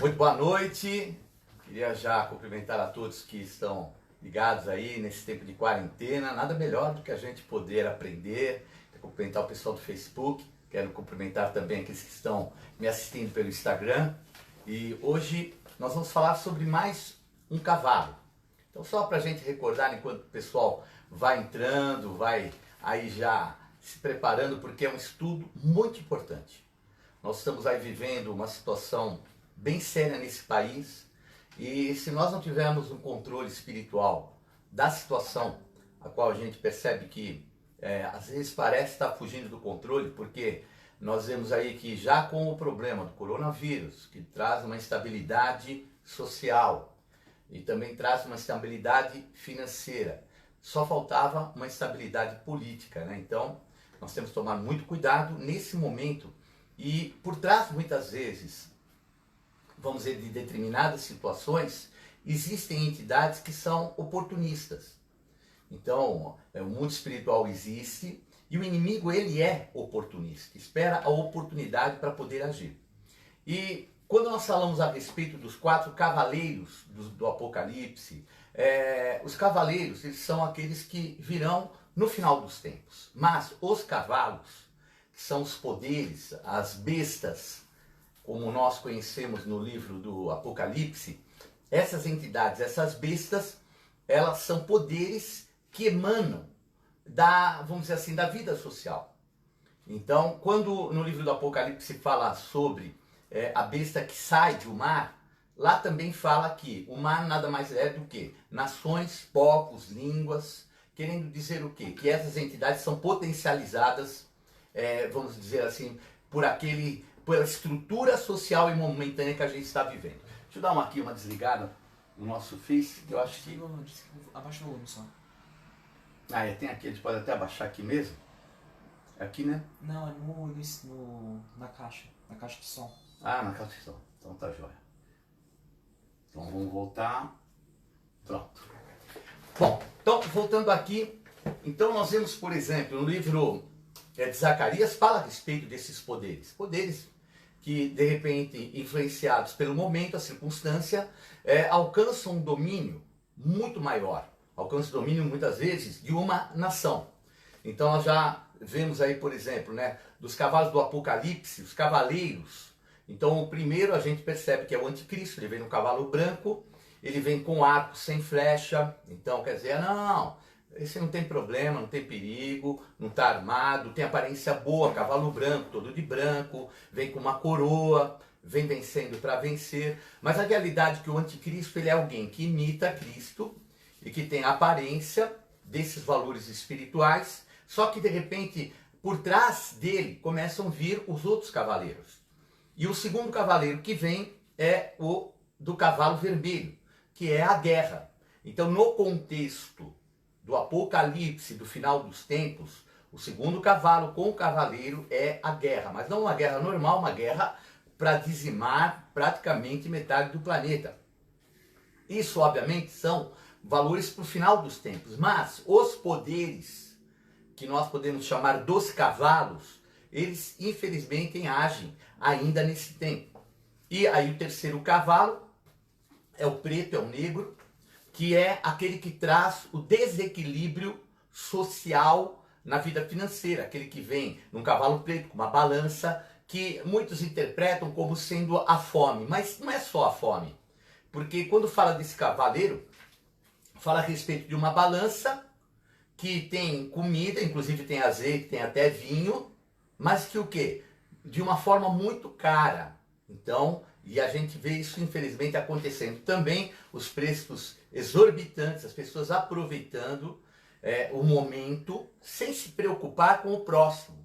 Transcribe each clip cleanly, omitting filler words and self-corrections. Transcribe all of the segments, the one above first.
Muito boa noite, queria já cumprimentar a todos que estão ligados aí nesse tempo de quarentena. Nada melhor do que a gente poder aprender, cumprimentar o pessoal do Facebook, quero cumprimentar também aqueles que estão me assistindo pelo Instagram. E hoje nós vamos falar sobre mais um cavalo. Então só para a gente recordar, enquanto o pessoal vai entrando, vai aí já se preparando, porque é um estudo muito importante. Nós estamos aí vivendo uma situação bem séria nesse país, e se nós não tivermos um controle espiritual da situação, a qual a gente percebe que às vezes parece estar fugindo do controle, porque nós vemos aí que já com o problema do coronavírus, que traz uma instabilidade social e também traz uma instabilidade financeira, só faltava uma instabilidade política, né? Então nós temos que tomar muito cuidado nesse momento, e por trás muitas vezes, vamos dizer, de determinadas situações, existem entidades que são oportunistas. Então, o mundo espiritual existe e o inimigo, ele é oportunista, espera a oportunidade para poder agir. E quando nós falamos a respeito dos 4 cavaleiros do Apocalipse, os cavaleiros, eles são aqueles que virão no final dos tempos. Mas os cavalos, que são os poderes, as bestas, como nós conhecemos no livro do Apocalipse, essas entidades, essas bestas, elas são poderes que emanam da, vamos dizer assim, da vida social. Então, quando no livro do Apocalipse fala sobre a besta que sai do mar, lá também fala que o mar nada mais é do que nações, povos, línguas, querendo dizer o quê? Que essas entidades são potencializadas, vamos dizer assim, pela estrutura social e momentânea que a gente está vivendo. Deixa eu dar aqui uma desligada no nosso Face, que eu acho que... Abaixa o volume só. Tem aqui, a gente pode até abaixar aqui mesmo. Aqui, né? Não, é na caixa de som. Na caixa de som. Então tá jóia. Então vamos voltar. Pronto. Bom, então voltando aqui, então nós vemos, por exemplo, no livro de Zacarias, fala a respeito desses poderes. Poderes que, de repente, influenciados pelo momento, a circunstância, alcançam um domínio muito maior. Alcançam o domínio, muitas vezes, de uma nação. Então nós já vemos aí, por exemplo, né, dos cavalos do Apocalipse, os cavaleiros. Então o primeiro a gente percebe que é o anticristo, ele vem no cavalo branco, ele vem com arco sem flecha. Então quer dizer, não, esse não tem problema, não tem perigo, não está armado, tem aparência boa, cavalo branco, todo de branco, vem com uma coroa, vem vencendo para vencer. Mas a realidade é que o anticristo, ele é alguém que imita Cristo e que tem a aparência desses valores espirituais, só que de repente por trás dele começam a vir os outros cavaleiros. E o segundo cavaleiro que vem é o do cavalo vermelho, que é a guerra. Então no contexto do Apocalipse, do final dos tempos, o segundo cavalo com o cavaleiro é a guerra, mas não uma guerra normal, uma guerra para dizimar praticamente metade do planeta. Isso obviamente são valores para o final dos tempos, mas os poderes que nós podemos chamar dos cavalos, eles infelizmente agem ainda nesse tempo. E aí o terceiro cavalo é o preto, é o negro, que é aquele que traz o desequilíbrio social na vida financeira, aquele que vem num cavalo preto com uma balança, que muitos interpretam como sendo a fome, mas não é só a fome, porque quando fala desse cavaleiro, fala a respeito de uma balança que tem comida, inclusive tem azeite, tem até vinho, mas que o quê? De uma forma muito cara. Então, e a gente vê isso infelizmente acontecendo também, os preços exorbitantes, as pessoas aproveitando o momento sem se preocupar com o próximo.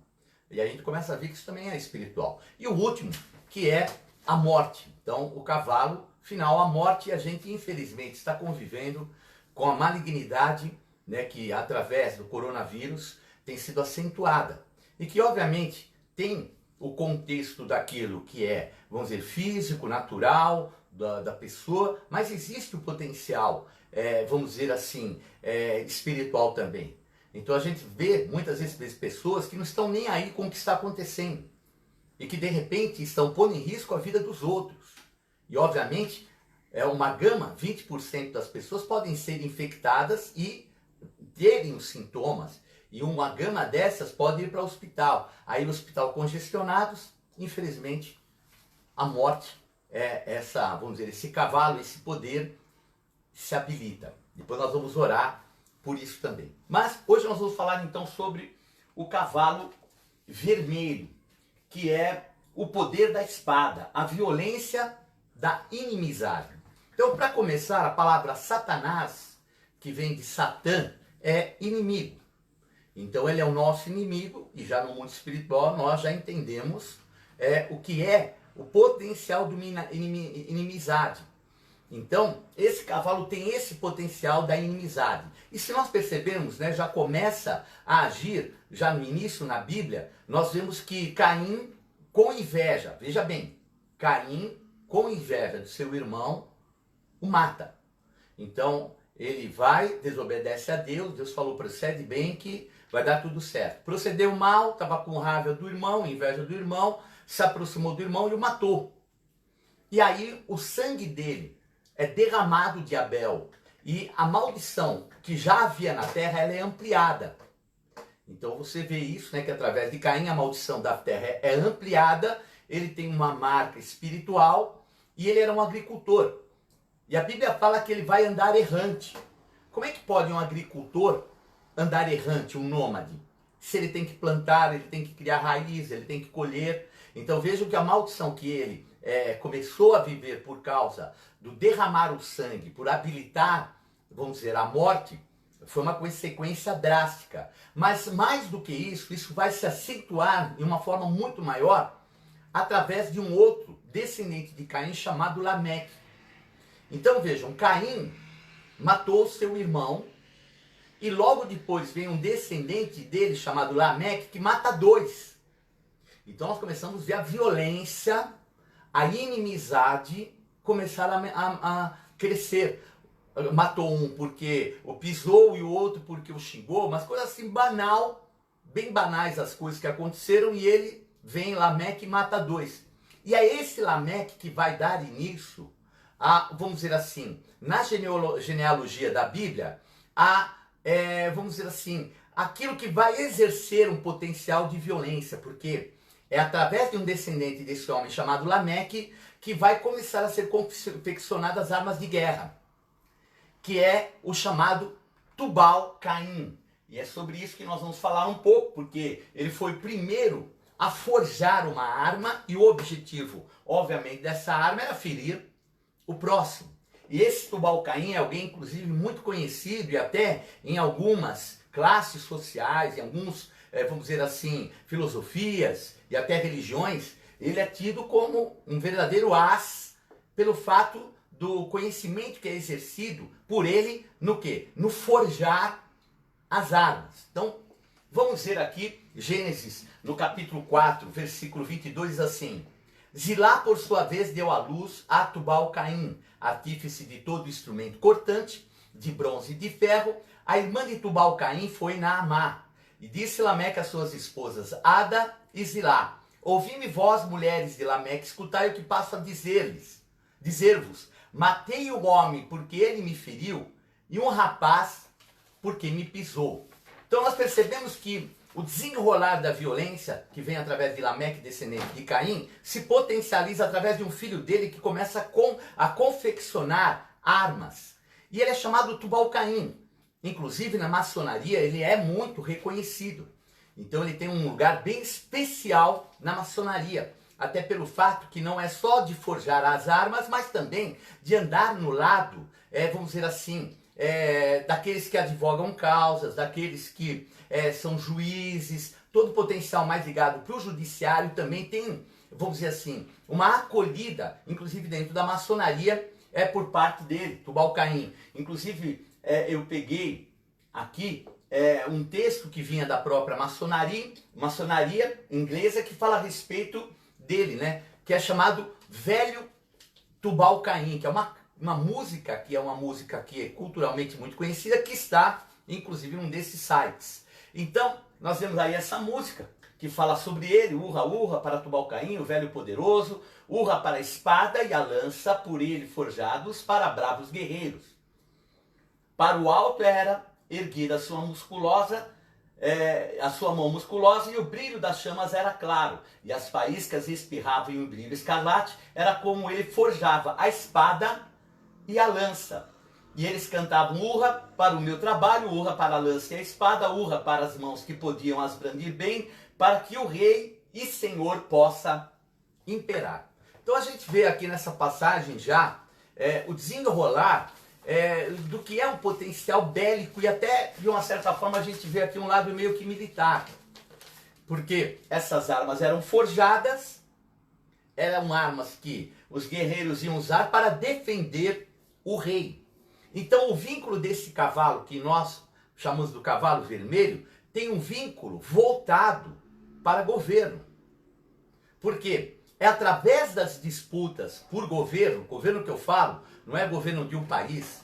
E a gente começa a ver que isso também é espiritual. E o último, que é a morte. Então, o cavalo final, a morte, a gente infelizmente está convivendo com a malignidade, né, que através do coronavírus tem sido acentuada. E que obviamente tem o contexto daquilo que é, vamos dizer, físico, natural, da pessoa, mas existe o potencial, vamos dizer assim, espiritual também. Então a gente vê muitas vezes pessoas que não estão nem aí com o que está acontecendo e que de repente estão pondo em risco a vida dos outros. E obviamente, é uma gama, 20% das pessoas podem ser infectadas e terem os sintomas. E uma gama dessas pode ir para o hospital. Aí no hospital congestionados, infelizmente, a morte é essa, vamos dizer, esse cavalo, esse poder se habilita. Depois nós vamos orar por isso também. Mas hoje nós vamos falar então sobre o cavalo vermelho, que é o poder da espada, a violência da inimizade. Então, para começar, a palavra Satanás, que vem de Satã, é inimigo. Então ele é o nosso inimigo, e já no mundo espiritual nós já entendemos o que é o potencial de inimizade. Então, esse cavalo tem esse potencial da inimizade. E se nós percebermos, né, já começa a agir, já no início na Bíblia, nós vemos que Caim, com inveja, veja bem, Caim, com inveja do seu irmão, o mata. Então, ele vai, desobedece a Deus, Deus falou, procede bem que vai dar tudo certo. Procedeu mal, estava com raiva do irmão, inveja do irmão, se aproximou do irmão e o matou. E aí o sangue dele é derramado de Abel. E a maldição que já havia na terra, ela é ampliada. Então você vê isso, né, que através de Caim a maldição da terra é ampliada, ele tem uma marca espiritual e ele era um agricultor. E a Bíblia fala que ele vai andar errante. Como é que pode um agricultor andar errante, um nômade? Se ele tem que plantar, ele tem que criar raiz, ele tem que colher. Então vejam que a maldição que ele começou a viver por causa do derramar o sangue, por habilitar, vamos dizer, a morte, foi uma consequência drástica. Mas mais do que isso vai se acentuar de uma forma muito maior através de um outro descendente de Caim chamado Lameque. Então vejam, Caim matou seu irmão e logo depois vem um descendente dele chamado Lameque que mata dois. Então nós começamos a ver a violência, a inimizade começar a crescer. Matou um porque o pisou e o outro porque o xingou, mas coisa assim banal, bem banais as coisas que aconteceram, e ele vem, Lameque, e mata dois. E é esse Lameque que vai dar início a, vamos dizer assim, na genealogia da Bíblia, vamos dizer assim, aquilo que vai exercer um potencial de violência, porque é através de um descendente desse homem chamado Lameque que vai começar a ser confeccionadas armas de guerra, que é o chamado Tubal-Caim. E é sobre isso que nós vamos falar um pouco, porque ele foi o primeiro a forjar uma arma e o objetivo, obviamente, dessa arma era ferir o próximo. E esse Tubal-Caim é alguém, inclusive, muito conhecido e até em algumas classes sociais, em alguns, vamos dizer assim, filosofias e até religiões, ele é tido como um verdadeiro as pelo fato do conhecimento que é exercido por ele no quê? No forjar as armas. Então, vamos ver aqui, Gênesis, no capítulo 4, versículo 22, assim: Zilá, por sua vez, deu à luz a Tubal-Caim, artífice de todo instrumento cortante, de bronze e de ferro. A irmã de Tubal-Caim foi Naamá. E disse Lameque às suas esposas, Ada e Zilá: Ouvi-me vós, mulheres de Lameque, escutai o que passo a dizer-vos. Matei o homem porque ele me feriu, e um rapaz porque me pisou. Então nós percebemos que o desenrolar da violência, que vem através de Lameque, descendente de Caim, se potencializa através de um filho dele que começa a confeccionar armas. E ele é chamado Tubal-Caim. Inclusive na maçonaria ele é muito reconhecido. Então ele tem um lugar bem especial na maçonaria. Até pelo fato que não é só de forjar as armas, mas também de andar no lado, vamos dizer assim, daqueles que advogam causas, daqueles que são juízes, todo o potencial mais ligado para o judiciário também tem, vamos dizer assim, uma acolhida, inclusive dentro da maçonaria, por parte dele, Tubal-Caim. Inclusive, eu peguei aqui um texto que vinha da própria maçonaria inglesa, que fala a respeito dele, né? Que é chamado Velho Tubal-Caim, que é uma música que é culturalmente muito conhecida, que está inclusive num desses sites. Então nós vemos aí essa música que fala sobre ele, urra, urra para Tubal-Caim, o velho poderoso, urra para a espada e a lança, por ele forjados para bravos guerreiros. Para o alto era erguida a sua mão musculosa, e o brilho das chamas era claro, e as faíscas espirravam em um brilho escarlate, era como ele forjava a espada e a lança. E eles cantavam urra para o meu trabalho, urra para a lança e a espada, urra para as mãos que podiam as brandir bem, para que o rei e senhor possa imperar. Então a gente vê aqui nessa passagem já o desenrolar do que é um potencial bélico, e até de uma certa forma a gente vê aqui um lado meio que militar. Porque essas armas eram forjadas, eram armas que os guerreiros iam usar para defender o rei. Então o vínculo desse cavalo, que nós chamamos do cavalo vermelho, tem um vínculo voltado para governo. Por quê? É através das disputas por governo que eu falo, não é governo de um país,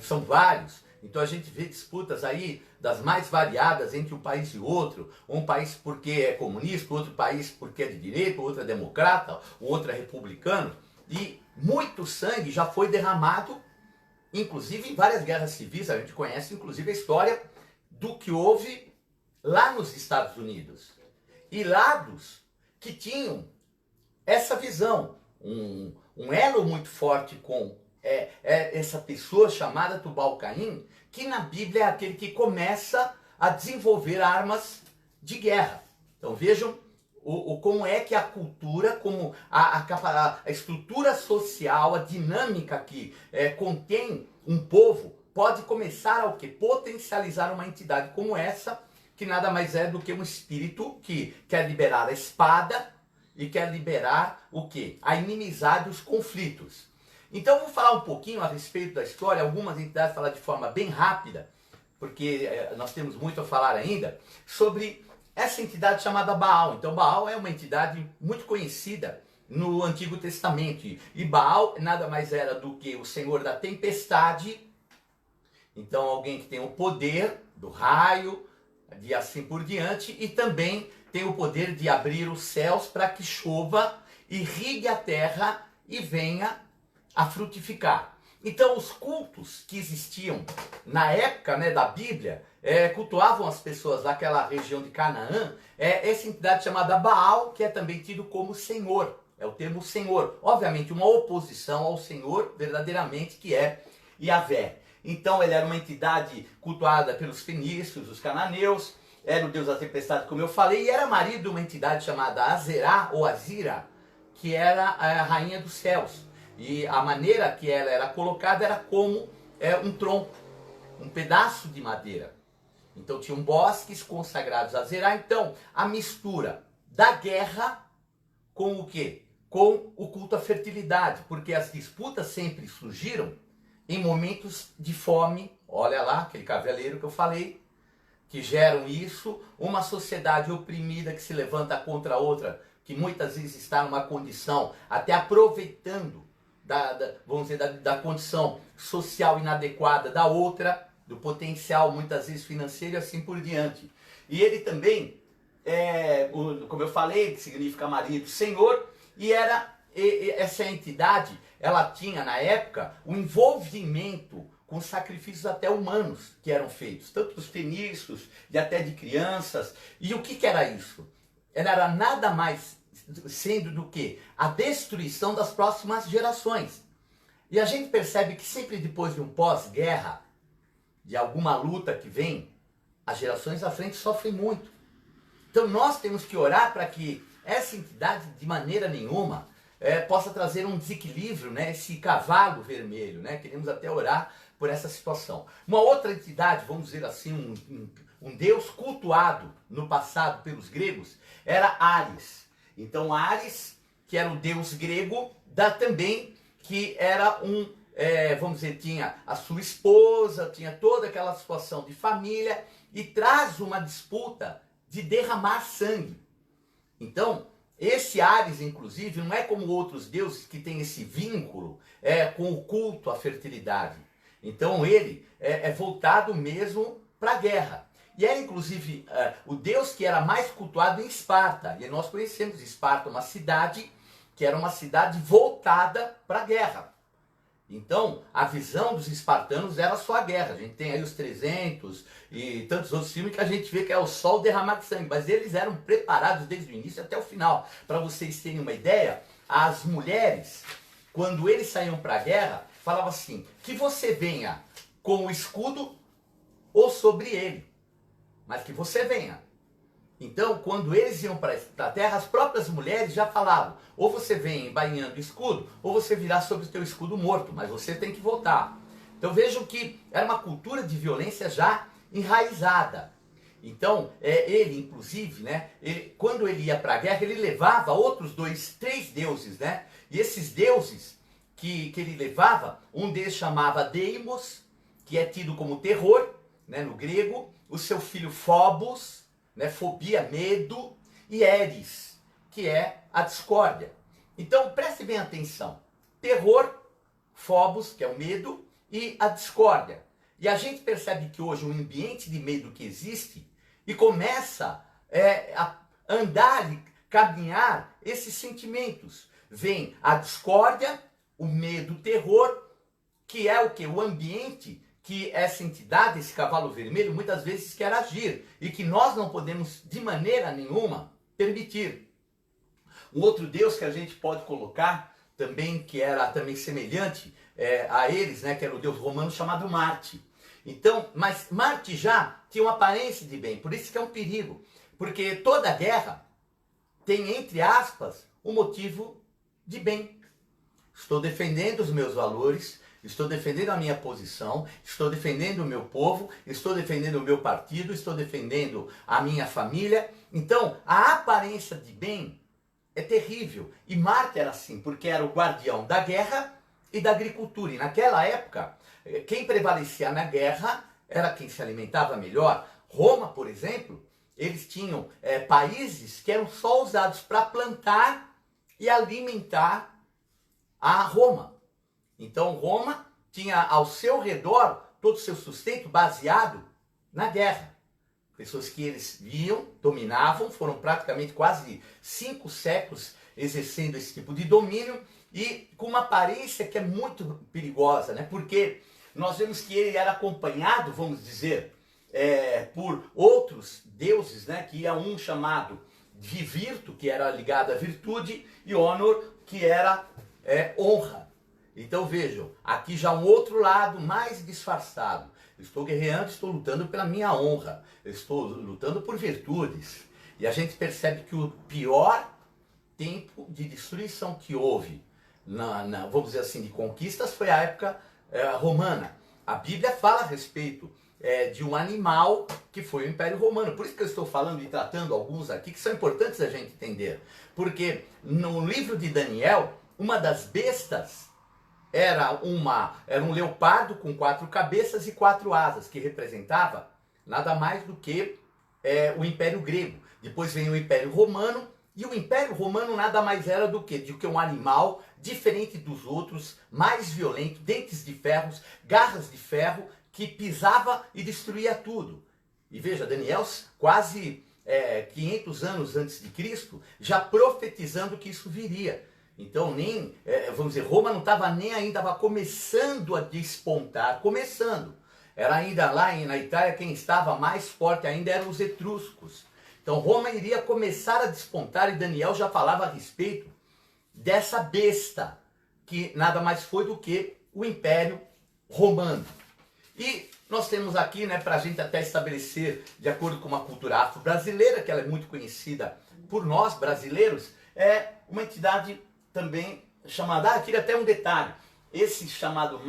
são vários. Então a gente vê disputas aí das mais variadas entre um país e outro. Um país porque é comunista, outro país porque é de direita, outro é democrata, o outro é republicano. E muito sangue já foi derramado, inclusive em várias guerras civis. A gente conhece inclusive a história do que houve lá nos Estados Unidos. E lados que tinham essa visão, um elo muito forte com essa pessoa chamada Tubal-Caim, que na Bíblia é aquele que começa a desenvolver armas de guerra. Então vejam como é que a cultura, como a estrutura social, a dinâmica que contém um povo, pode começar a potencializar uma entidade como essa, que nada mais é do que um espírito que quer liberar a espada e quer liberar o quê? A inimizade, os conflitos. Então eu vou falar um pouquinho a respeito da história, algumas entidades falar de forma bem rápida, porque nós temos muito a falar ainda, sobre essa entidade chamada Baal. Então Baal é uma entidade muito conhecida no Antigo Testamento, e Baal nada mais era do que o senhor da tempestade. Então alguém que tem o poder do raio, e assim por diante, e também tem o poder de abrir os céus para que chova, irrigue a terra e venha a frutificar. Então os cultos que existiam na época da Bíblia, cultuavam as pessoas daquela região de Canaã, essa entidade chamada Baal, que é também tido como Senhor, é o termo Senhor, obviamente uma oposição ao Senhor verdadeiramente, que é Yahvé. Então ele era uma entidade cultuada pelos fenícios, os cananeus, era o deus da tempestade, como eu falei, e era marido de uma entidade chamada Azerá ou Azira, que era a rainha dos céus. E a maneira que ela era colocada era como um tronco, um pedaço de madeira. Então tinham bosques consagrados a Azerá. Então a mistura da guerra com o quê? Com o culto à fertilidade, porque as disputas sempre surgiram em momentos de fome. Olha lá, aquele cavaleiro que eu falei, que geram isso, uma sociedade oprimida que se levanta contra a outra, que muitas vezes está numa condição, até aproveitando vamos dizer, da condição social inadequada da outra, do potencial muitas vezes financeiro e assim por diante. E ele também, como eu falei, que significa marido, senhor, e essa entidade, ela tinha na época um envolvimento com sacrifícios até humanos que eram feitos, tanto dos fenícios e até de crianças. E o que era isso? Ela era nada mais sendo do que a destruição das próximas gerações. E a gente percebe que sempre depois de um pós-guerra, de alguma luta que vem, as gerações à frente sofrem muito. Então nós temos que orar para que essa entidade de maneira nenhuma possa trazer um desequilíbrio, esse cavalo vermelho, queremos até orar por essa situação. Uma outra entidade, vamos dizer assim, um deus cultuado no passado pelos gregos, era Ares. Então Ares, que era o deus grego, também que era vamos dizer, tinha a sua esposa, tinha toda aquela situação de família, e traz uma disputa de derramar sangue. Então, esse Ares, inclusive, não é como outros deuses que tem esse vínculo com o culto à fertilidade. Então ele é voltado mesmo para a guerra. E era inclusive o deus que era mais cultuado em Esparta. E nós conhecemos Esparta, uma cidade que era uma cidade voltada para a guerra. Então, a visão dos espartanos era só a guerra. A gente tem aí os 300 e tantos outros filmes que a gente vê que é o sol derramado de sangue. Mas eles eram preparados desde o início até o final. Para vocês terem uma ideia, as mulheres, quando eles saíam para a guerra, falavam assim, que você venha com o escudo ou sobre ele, mas que você venha. Então, quando eles iam para a terra, as próprias mulheres já falavam, ou você vem embainhando o escudo, ou você virá sobre o teu escudo morto, mas você tem que voltar. Então vejam que era uma cultura de violência já enraizada. Então, ele, inclusive, né, quando ele ia para a guerra, ele levava outros 3 deuses, né? E esses deuses que ele levava, um deles chamava Deimos, que é tido como terror, né, no grego, o seu filho Phobos, né, fobia, medo, e Eris, que é a discórdia. Então, preste bem atenção. Terror, Phobos, que é o medo, e a discórdia. E a gente percebe que hoje um ambiente de medo que existe e começa a andar e caminhar esses sentimentos. Vem a discórdia, o medo, o terror, que é o que? O ambiente que essa entidade, esse cavalo vermelho, muitas vezes quer agir e que nós não podemos de maneira nenhuma permitir. Um outro deus que a gente pode colocar também, que era também semelhante a eles, né, que era o deus romano chamado Marte. Então, mas Marte já tinha uma aparência de bem, por isso que é um perigo, porque toda guerra tem, entre aspas, um motivo de bem. Estou defendendo os meus valores, estou defendendo a minha posição, estou defendendo o meu povo, estou defendendo o meu partido, estou defendendo a minha família. Então, a aparência de bem é terrível. E Marte era assim, porque era o guardião da guerra e da agricultura. E naquela época, quem prevalecia na guerra era quem se alimentava melhor. Roma, por exemplo, eles tinham países que eram só usados para plantar e alimentar a Roma. Então Roma tinha ao seu redor todo o seu sustento baseado na guerra. Pessoas que eles viam, dominavam, foram praticamente quase 5 séculos exercendo esse tipo de domínio e com uma aparência que é muito perigosa, né? Porque nós vemos que ele era acompanhado, vamos dizer, por outros deuses, né? Que ia um chamado Vivirto, que era ligado à virtude, e Honor, que era honra. Então vejam, aqui já um outro lado mais disfarçado. Eu estou guerreando, estou lutando pela minha honra. Eu estou lutando por virtudes. E a gente percebe que o pior tempo de destruição que houve, vamos dizer assim, de conquistas, foi a época romana. A Bíblia fala a respeito de um animal que foi o Império Romano. Por isso que eu estou falando e tratando alguns aqui que são importantes a gente entender. Porque no livro de Daniel, uma das bestas era um leopardo com 4 cabeças e 4 asas, que representava nada mais do que o Império Grego. Depois vem o Império Romano, e o Império Romano nada mais era do que um animal diferente dos outros, mais violento, dentes de ferro, garras de ferro, que pisava e destruía tudo. E veja, Daniel, quase 500 anos antes de Cristo, já profetizando que isso viria. Então vamos dizer, Roma não estava nem ainda, estava começando a despontar, começando. Era ainda lá na Itália, quem estava mais forte ainda eram os etruscos. Então Roma iria começar a despontar e Daniel já falava a respeito dessa besta, que nada mais foi do que o Império Romano. E nós temos aqui, né, para a gente até estabelecer, de acordo com uma cultura afro-brasileira, que ela é muito conhecida por nós brasileiros, é uma entidade também chamada, aqui até um detalhe, esse chamado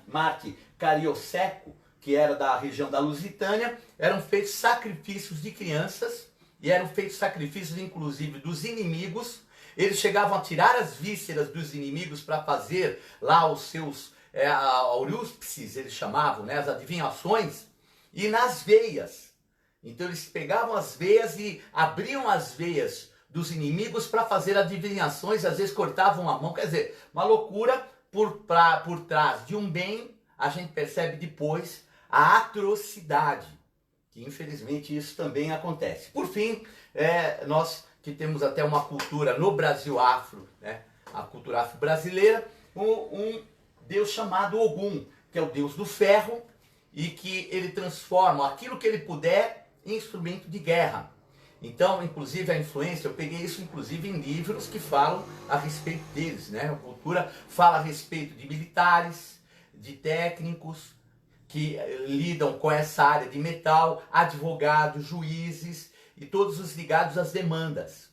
Marte Carioseco, que era da região da Lusitânia, eram feitos sacrifícios de crianças, e eram feitos sacrifícios inclusive dos inimigos. Eles chegavam a tirar as vísceras dos inimigos para fazer lá os seus aurípsis, eles chamavam, né, as adivinhações, e nas veias. Então eles pegavam as veias e abriam as veias dos inimigos para fazer adivinhações, às vezes cortavam a mão, quer dizer, uma loucura. Por trás de um bem, a gente percebe depois a atrocidade que infelizmente isso também acontece. Por fim, nós que temos até uma cultura no Brasil afro, né, a cultura afro-brasileira, um Deus chamado Ogum, que é o Deus do ferro, e que ele transforma aquilo que ele puder em instrumento de guerra. Então, inclusive, a influência, eu peguei isso inclusive em livros que falam a respeito deles, né? A cultura fala a respeito de militares, de técnicos que lidam com essa área de metal, advogados, juízes e todos os ligados às demandas.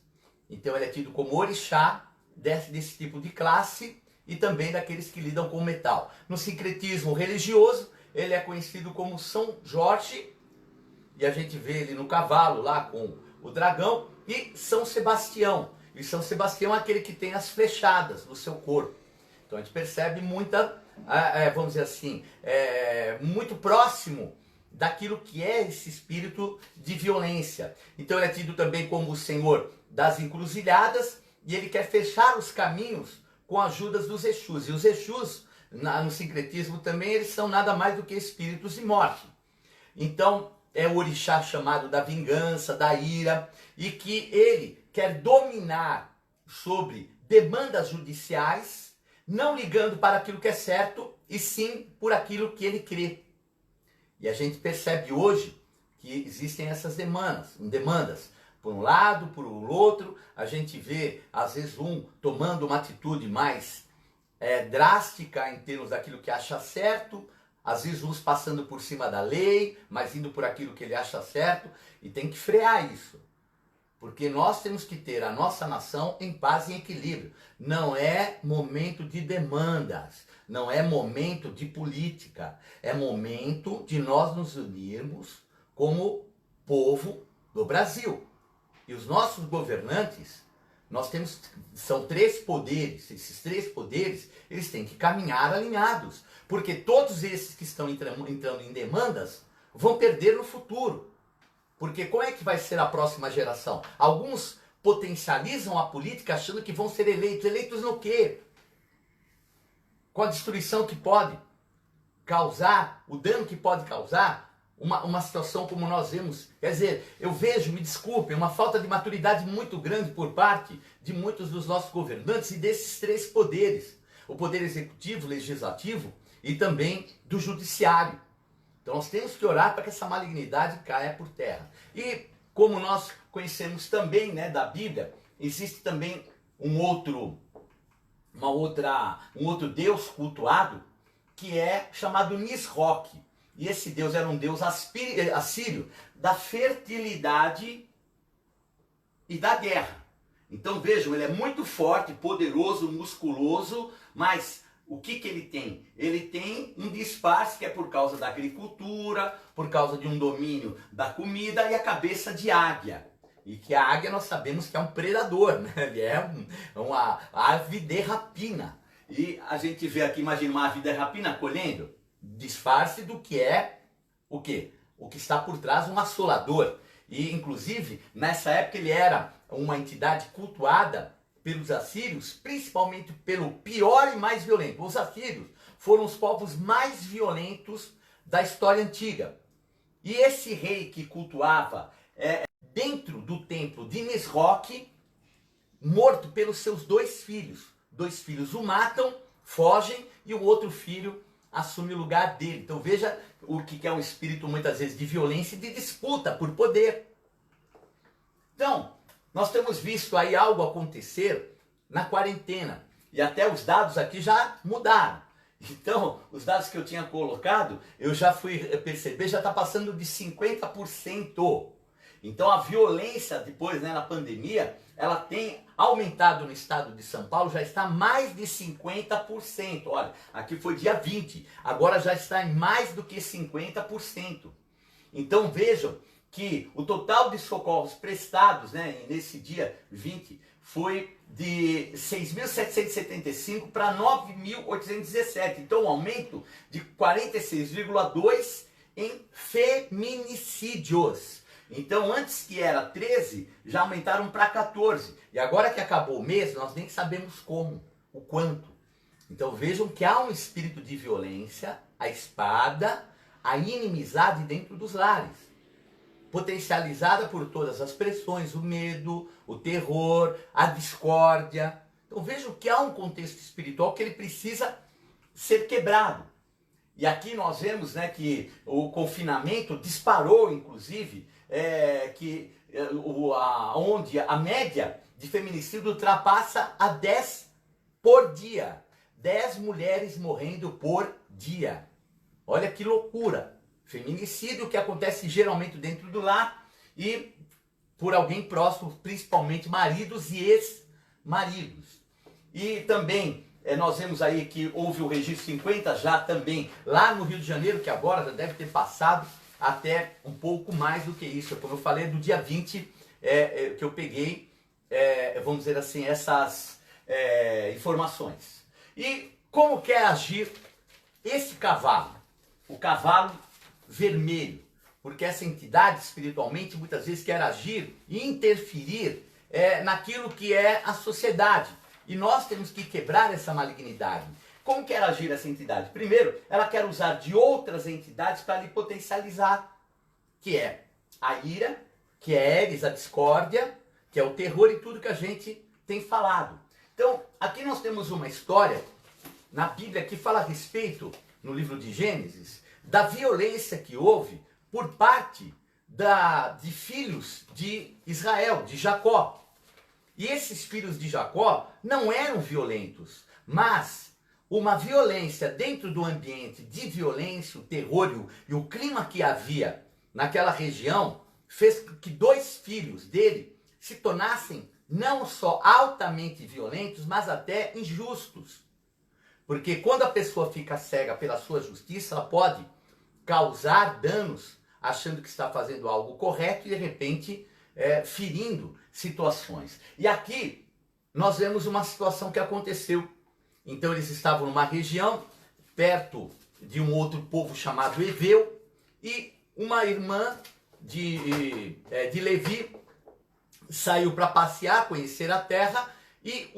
Então ele é tido como orixá desse tipo de classe e também daqueles que lidam com o metal. No sincretismo religioso, ele é conhecido como São Jorge, e a gente vê ele no cavalo lá com o dragão, e São Sebastião. E São Sebastião é aquele que tem as flechadas no seu corpo. Então a gente percebe muita, vamos dizer assim, muito próximo daquilo que é esse espírito de violência. Então ele é tido também como o Senhor das encruzilhadas, e ele quer fechar os caminhos com a ajuda dos Exus. E os Exus, no sincretismo também, eles são nada mais do que espíritos de morte. Então é o orixá chamado da vingança, da ira, e que ele quer dominar sobre demandas judiciais, não ligando para aquilo que é certo, e sim por aquilo que ele crê. E a gente percebe hoje que existem essas demandas. Por um lado, por outro, a gente vê, às vezes, um tomando uma atitude mais drástica em termos daquilo que acha certo, às vezes uns passando por cima da lei, mas indo por aquilo que ele acha certo, e tem que frear isso. Porque nós temos que ter a nossa nação em paz e em equilíbrio. Não é momento de demandas, não é momento de política, é momento de nós nos unirmos como povo do Brasil. E os nossos governantes, são 3 poderes, esses 3 poderes, eles têm que caminhar alinhados, porque todos esses que estão entrando em demandas vão perder no futuro. Porque como é que vai ser a próxima geração? Alguns potencializam a política achando que vão ser eleitos. Eleitos no quê? Com a destruição que pode causar, o dano que pode causar, uma situação como nós vemos. Quer dizer, eu vejo, me desculpem, uma falta de maturidade muito grande por parte de muitos dos nossos governantes e desses 3 poderes. O poder executivo, legislativo e também do judiciário. Então nós temos que orar para que essa malignidade caia por terra. E como nós conhecemos também, né, da Bíblia, existe também um outro Deus cultuado, que é chamado Nisroque. E esse Deus era um Deus assírio da fertilidade e da guerra. Então vejam, ele é muito forte, poderoso, musculoso, mas o que ele tem? Ele tem um disfarce que é por causa da agricultura, por causa de um domínio da comida e a cabeça de águia. E que a águia nós sabemos que é um predador, né? Ele é uma ave de rapina. E a gente vê aqui, imagina uma ave de rapina colhendo, disfarce do que é o quê? O que está por trás, um assolador. E inclusive, nessa época ele era uma entidade cultuada pelos assírios, principalmente pelo pior e mais violento. Os assírios foram os povos mais violentos da história antiga. E esse rei que cultuava dentro do templo de Nisroque, morto pelos seus 2 filhos. 2 filhos o matam, fogem, e o outro filho assume o lugar dele. Então veja o que é um espírito muitas vezes de violência e de disputa por poder. Então, nós temos visto aí algo acontecer na quarentena. E até os dados aqui já mudaram. Então, os dados que eu tinha colocado, eu já fui perceber, já está passando de 50%. Então a violência depois, né, na pandemia, ela tem aumentado no estado de São Paulo, já está mais de 50%. Olha, aqui foi dia 20, agora já está em mais do que 50%. Então vejam que o total de socorros prestados, né, nesse dia 20 foi de 6.775 para 9.817. Então um aumento de 46,2% em feminicídios. Então antes que era 13, já aumentaram para 14. E agora que acabou o mês, nós nem sabemos como, o quanto. Então vejam que há um espírito de violência, a espada, a inimizade dentro dos lares. potencializada por todas as pressões, o medo, o terror, a discórdia. Então vejam que há um contexto espiritual que ele precisa ser quebrado. E aqui nós vemos, né, que o confinamento disparou, inclusive, onde a média de feminicídio ultrapassa a 10 por dia. 10 mulheres morrendo por dia. Olha que loucura. Feminicídio que acontece geralmente dentro do lar e por alguém próximo, principalmente maridos e ex-maridos. E também nós vemos aí que houve o registro 50 já também lá no Rio de Janeiro, que agora já deve ter passado até um pouco mais do que isso. Como eu falei, do dia 20 que eu peguei, vamos dizer assim, essas informações. E como quer agir esse cavalo? O cavalo vermelho. Porque essa entidade espiritualmente muitas vezes quer agir e interferir naquilo que é a sociedade. E nós temos que quebrar essa malignidade. Como quer agir essa entidade? Primeiro, ela quer usar de outras entidades para lhe potencializar, que é a ira, que é Eris, a discórdia, que é o terror e tudo que a gente tem falado. Então, aqui nós temos uma história na Bíblia que fala a respeito, no livro de Gênesis, da violência que houve por parte de filhos de Israel, de Jacó. E esses filhos de Jacó não eram violentos, mas uma violência dentro do ambiente de violência, o terror e o clima que havia naquela região fez com que 2 filhos dele se tornassem não só altamente violentos, mas até injustos. Porque quando a pessoa fica cega pela sua justiça, ela pode causar danos achando que está fazendo algo correto e de repente ferindo situações. E aqui nós vemos uma situação que aconteceu. Então eles estavam numa região perto de um outro povo chamado Eveu e uma irmã de Levi saiu para passear, conhecer a terra e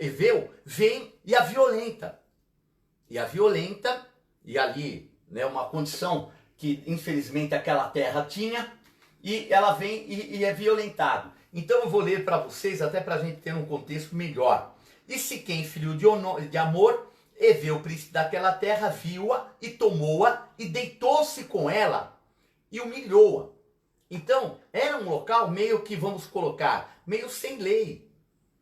Eveu vem e a violenta. E ali, né, uma condição que infelizmente aquela terra tinha, e ela vem e é violentado. Então eu vou ler para vocês, até para a gente ter um contexto melhor. E Siquém, filho de Amor, Eveu, príncipe daquela terra, viu-a e tomou-a e deitou-se com ela e humilhou-a. Então era um local meio que, vamos colocar, meio sem lei,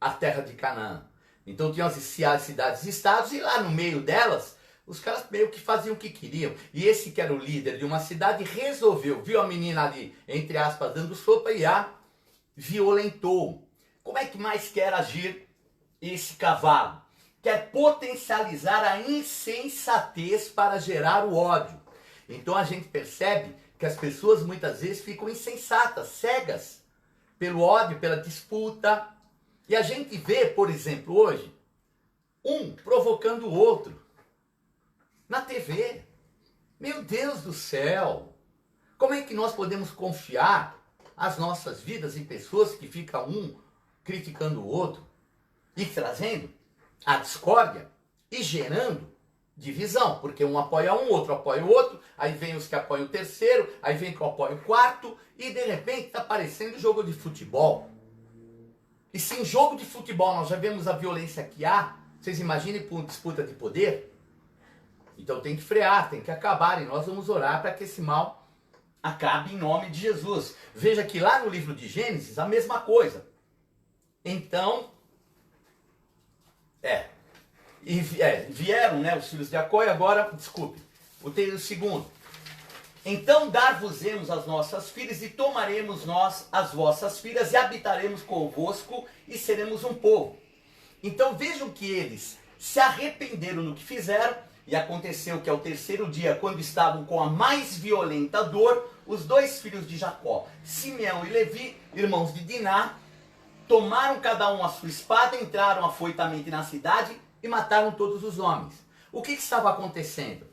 a terra de Canaã. Então tinham as cidades e estados e lá no meio delas, os caras meio que faziam o que queriam. E esse que era o líder de uma cidade resolveu, viu a menina ali, entre aspas, dando sopa e a violentou. Como é que mais quer agir esse cavalo? Quer potencializar a insensatez para gerar o ódio. Então a gente percebe que as pessoas muitas vezes ficam insensatas, cegas, pelo ódio, pela disputa. E a gente vê, por exemplo, hoje, um provocando o outro na TV. Meu Deus do céu! Como é que nós podemos confiar as nossas vidas em pessoas que ficam um criticando o outro e trazendo a discórdia e gerando divisão? Porque um apoia um, outro apoia o outro, aí vem os que apoiam o terceiro, aí vem que apoia o quarto e de repente está parecendo jogo de futebol. E se em jogo de futebol nós já vemos a violência que há, vocês imaginem por disputa de poder? Então tem que frear, tem que acabar, e nós vamos orar para que esse mal acabe em nome de Jesus. Veja que lá no livro de Gênesis, a mesma coisa. Então, vieram, né, os filhos de Jacó, e agora, desculpe, o segundo. Então dar-vos-emos as nossas filhas, e tomaremos nós as vossas filhas, e habitaremos convosco, e seremos um povo. Então vejam que eles se arrependeram no que fizeram, e aconteceu que ao 3º dia, quando estavam com a mais violenta dor, os 2 filhos de Jacó, Simeão e Levi, irmãos de Diná, tomaram cada um a sua espada, entraram afoitamente na cidade e mataram todos os homens. O que estava acontecendo?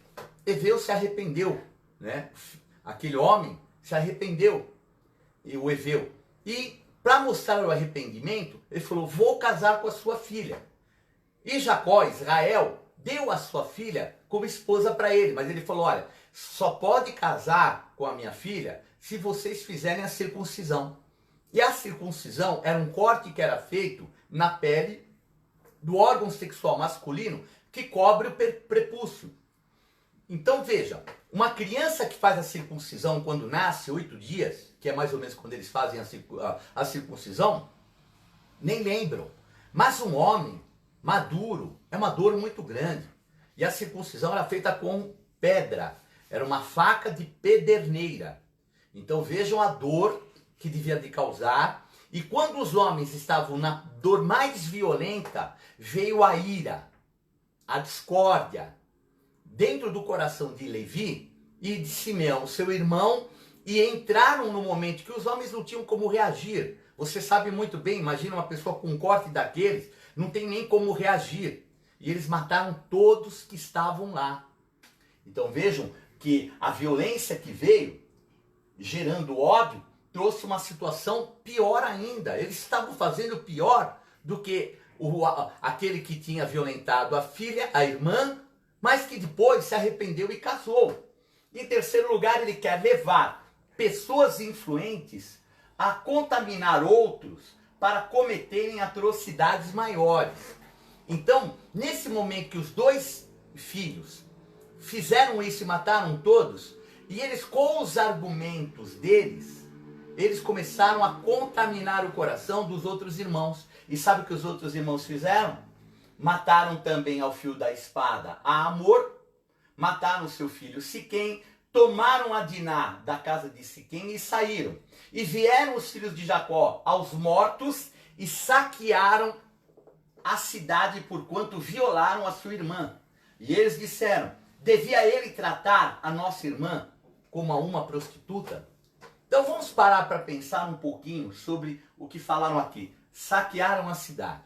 Eveu se arrependeu, né? Aquele homem se arrependeu, o Eveu. E para mostrar o arrependimento, ele falou: vou casar com a sua filha. E Jacó, Israel, deu a sua filha como esposa para ele. Mas ele falou, olha, só pode casar com a minha filha se vocês fizerem a circuncisão. E a circuncisão era um corte que era feito na pele do órgão sexual masculino que cobre o prepúcio. Então veja, uma criança que faz a circuncisão quando nasce, 8 dias, que é mais ou menos quando eles fazem a circuncisão, nem lembram. Mas um homem maduro é uma dor muito grande. E a circuncisão era feita com pedra. Era uma faca de pederneira. Então vejam a dor que devia de causar. E quando os homens estavam na dor mais violenta, veio a ira, a discórdia, dentro do coração de Levi e de Simeão, seu irmão, e entraram no momento que os homens não tinham como reagir. Você sabe muito bem, imagina uma pessoa com um corte daqueles, não tem nem como reagir. E eles mataram todos que estavam lá. Então vejam que a violência que veio, gerando ódio, trouxe uma situação pior ainda. Eles estavam fazendo pior do que aquele que tinha violentado a filha, a irmã, mas que depois se arrependeu e casou. Em terceiro lugar, ele quer levar pessoas influentes a contaminar outros para cometerem atrocidades maiores. Então, nesse momento que os 2 filhos fizeram isso e mataram todos, e eles, com os argumentos deles, eles começaram a contaminar o coração dos outros irmãos. E sabe o que os outros irmãos fizeram? Mataram também ao fio da espada a Amor, mataram seu filho Siquém, tomaram a Diná da casa de Siquém e saíram. E vieram os filhos de Jacó aos mortos e saquearam a cidade porquanto violaram a sua irmã. E eles disseram, devia ele tratar a nossa irmã como a uma prostituta? Então vamos parar para pensar um pouquinho sobre o que falaram aqui. Saquearam a cidade.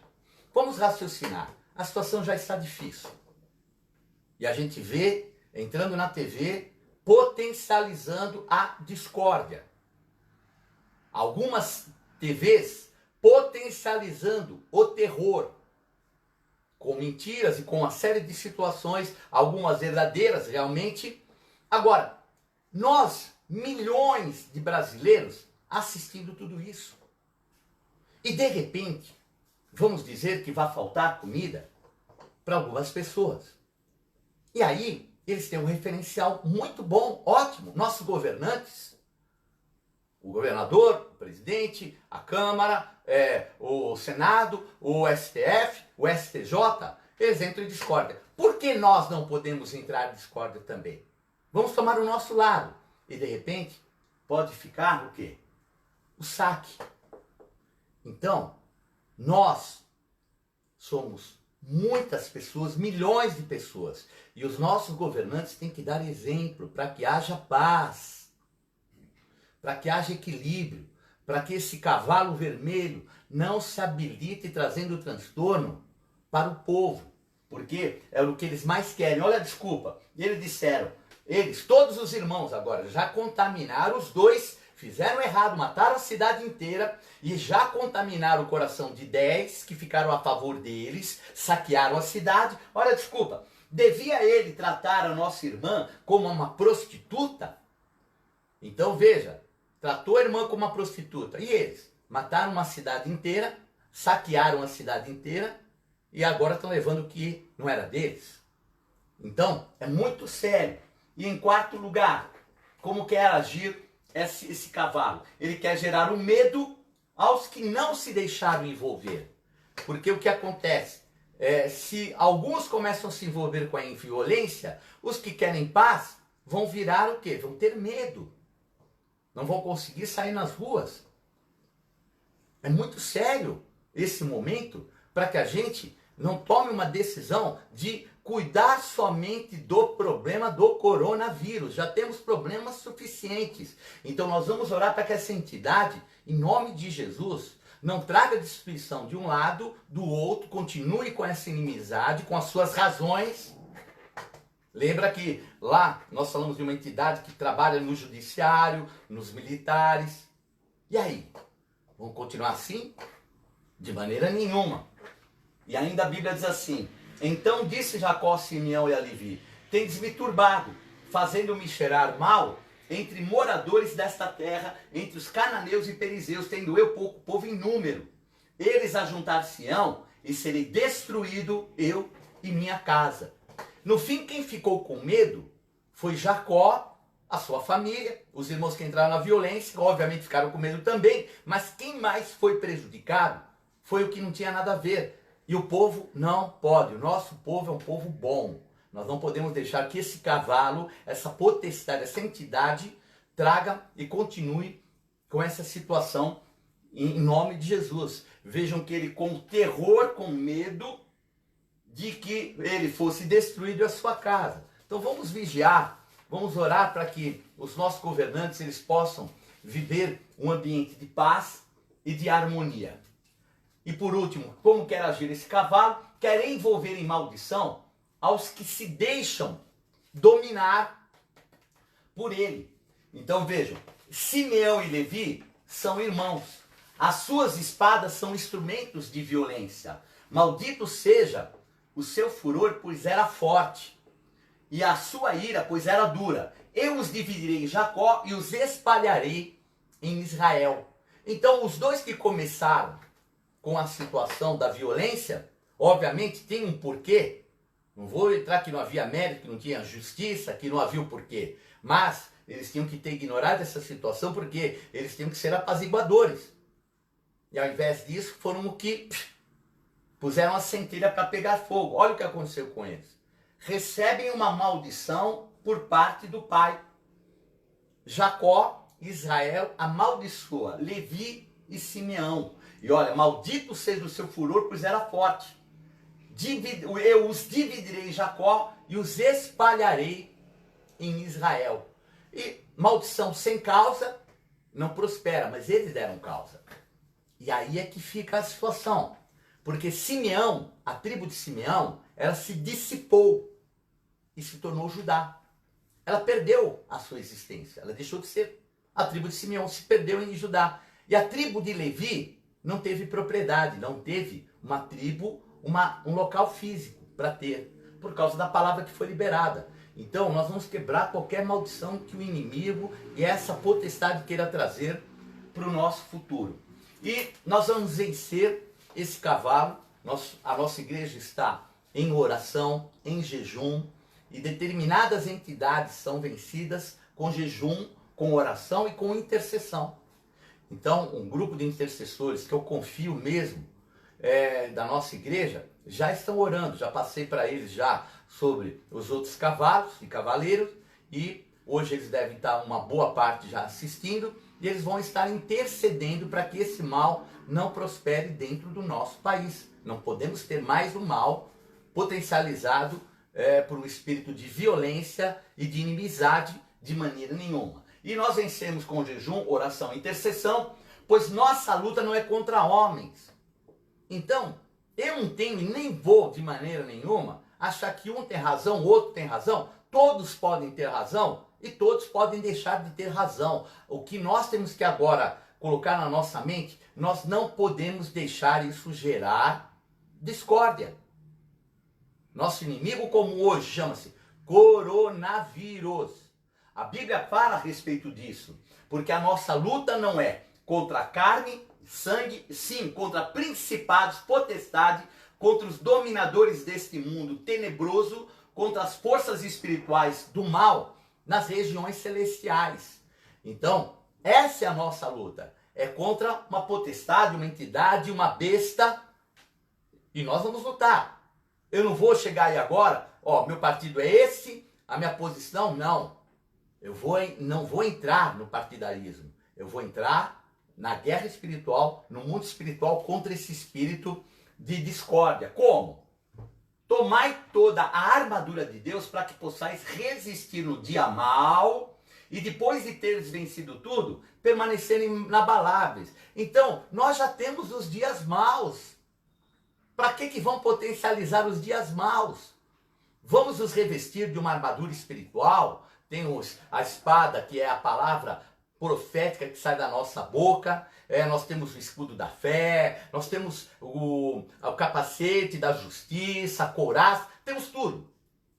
Vamos raciocinar. A situação já está difícil. E a gente vê, entrando na TV, potencializando a discórdia. Algumas TVs potencializando o terror. Com mentiras e com uma série de situações, algumas verdadeiras realmente. Agora, nós, milhões de brasileiros, assistindo tudo isso. E de repente, vamos dizer que vai faltar comida para algumas pessoas. E aí, eles têm um referencial muito bom, ótimo. Nossos governantes, o governador, o presidente, a Câmara, o Senado, o STF, o STJ, eles entram em discórdia. Por que nós não podemos entrar em discórdia também? Vamos tomar o nosso lado. E de repente, pode ficar o quê? O saque. Então, nós somos muitas pessoas, milhões de pessoas. E os nossos governantes têm que dar exemplo para que haja paz, para que haja equilíbrio, para que esse cavalo vermelho não se habilite trazendo transtorno para o povo. Porque é o que eles mais querem. Olha a desculpa. Eles disseram, todos os irmãos agora, já contaminaram os 2, fizeram errado, mataram a cidade inteira e já contaminaram o coração de 10 que ficaram a favor deles, saquearam a cidade. Olha, desculpa, devia ele tratar a nossa irmã como uma prostituta? Então veja, tratou a irmã como uma prostituta. E eles mataram uma cidade inteira, saquearam a cidade inteira e agora estão levando o que não era deles. Então, é muito sério. E em quarto lugar, como quer agir esse cavalo? Ele quer gerar um medo aos que não se deixaram envolver. Porque o que acontece? Se alguns começam a se envolver com a violência, os que querem paz vão virar o quê? Vão ter medo. Não vão conseguir sair nas ruas. É muito sério esse momento para que a gente não tome uma decisão de cuidar somente do problema do coronavírus. Já temos problemas suficientes. Então nós vamos orar para que essa entidade, em nome de Jesus, não traga destruição de um lado, do outro, continue com essa inimizade, com as suas razões. Lembra que lá nós falamos de uma entidade que trabalha no judiciário, nos militares. E aí? Vamos continuar assim? De maneira nenhuma. E ainda a Bíblia diz assim, então disse Jacó a Simeão e a Levi, tendes me turbado, fazendo-me cheirar mal entre moradores desta terra, entre os cananeus e perizeus, tendo eu pouco povo em número. Eles ajuntar-se-ão, e serei destruído, eu e minha casa. No fim, quem ficou com medo foi Jacó, a sua família, os irmãos que entraram na violência, obviamente ficaram com medo também, mas quem mais foi prejudicado foi o que não tinha nada a ver. E o povo não pode, o nosso povo é um povo bom. Nós não podemos deixar que esse cavalo, essa potestade, essa entidade, traga e continue com essa situação em nome de Jesus. Vejam que ele com terror, com medo de que ele fosse destruído a sua casa. Então vamos vigiar, vamos orar para que os nossos governantes eles possam viver um ambiente de paz e de harmonia. E por último, como quer agir esse cavalo? Quer envolver em maldição aos que se deixam dominar por ele. Então vejam, Simeão e Levi são irmãos. As suas espadas são instrumentos de violência. Maldito seja o seu furor, pois era forte, e a sua ira, pois era dura. Eu os dividirei em Jacó e os espalharei em Israel. Então os dois que começaram com a situação da violência, obviamente tem um porquê. Não vou entrar que não havia mérito, que não tinha justiça, que não havia o porquê. Mas eles tinham que ter ignorado essa situação porque eles tinham que ser apaziguadores. E ao invés disso, foram o que puseram a centelha para pegar fogo. Olha o que aconteceu com eles. Recebem uma maldição por parte do pai. Jacó, Israel, amaldiçoa Levi e Simeão. E olha, maldito seja o seu furor, pois era forte. Eu os dividirei em Jacó e os espalharei em Israel. E maldição sem causa não prospera, mas eles deram causa. E aí é que fica a situação. Porque Simeão, a tribo de Simeão, ela se dissipou e se tornou Judá. Ela perdeu a sua existência, ela deixou de ser. A tribo de Simeão se perdeu em Judá. E a tribo de Levi não teve propriedade, não teve uma tribo, um local físico para ter, por causa da palavra que foi liberada. Então nós vamos quebrar qualquer maldição que o inimigo e essa potestade queira trazer para o nosso futuro. E nós vamos vencer esse cavalo. A nossa igreja está em oração, em jejum, e determinadas entidades são vencidas com jejum, com oração e com intercessão. Então, um grupo de intercessores que eu confio mesmo da nossa igreja já estão orando. Já passei para eles já sobre os outros cavalos e cavaleiros, e hoje eles devem estar uma boa parte já assistindo, e eles vão estar intercedendo para que esse mal não prospere dentro do nosso país. Não podemos ter mais um mal potencializado por um espírito de violência e de inimizade de maneira nenhuma. E nós vencemos com jejum, oração e intercessão, pois nossa luta não é contra homens. Então, eu não tenho e nem vou de maneira nenhuma achar que um tem razão, o outro tem razão. Todos podem ter razão e todos podem deixar de ter razão. O que nós temos que agora colocar na nossa mente, nós não podemos deixar isso gerar discórdia. Nosso inimigo, como hoje, chama-se coronavírus. A Bíblia fala a respeito disso, porque a nossa luta não é contra a carne, sangue, sim, contra principados, potestade, contra os dominadores deste mundo tenebroso, contra as forças espirituais do mal nas regiões celestiais. Então, essa é a nossa luta. É contra uma potestade, uma entidade, uma besta, e nós vamos lutar. Eu não vou chegar aí agora, meu partido é esse, a minha posição, não. Eu não vou entrar no partidarismo. Eu vou entrar na guerra espiritual, no mundo espiritual, contra esse espírito de discórdia. Como? Tomai toda a armadura de Deus para que possais resistir no dia mau e depois de teres vencido tudo, permanecerem inabaláveis. Então, nós já temos os dias maus. Para que vão potencializar os dias maus? Vamos nos revestir de uma armadura espiritual. Temos a espada, que é a palavra profética que sai da nossa boca. Nós temos o escudo da fé, nós temos o capacete da justiça, a couraça, temos tudo.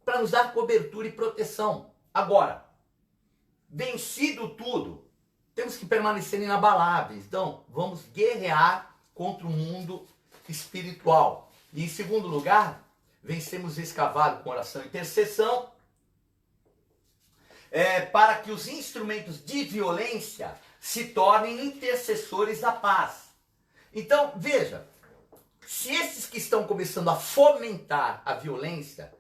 Para para nos dar cobertura e proteção. Agora, vencido tudo, temos que permanecer inabaláveis. Então, vamos guerrear contra o mundo espiritual. E em segundo lugar, vencemos esse cavalo com oração e intercessão, para que os instrumentos de violência se tornem intercessores da paz. Então, veja, se esses que estão começando a fomentar a violência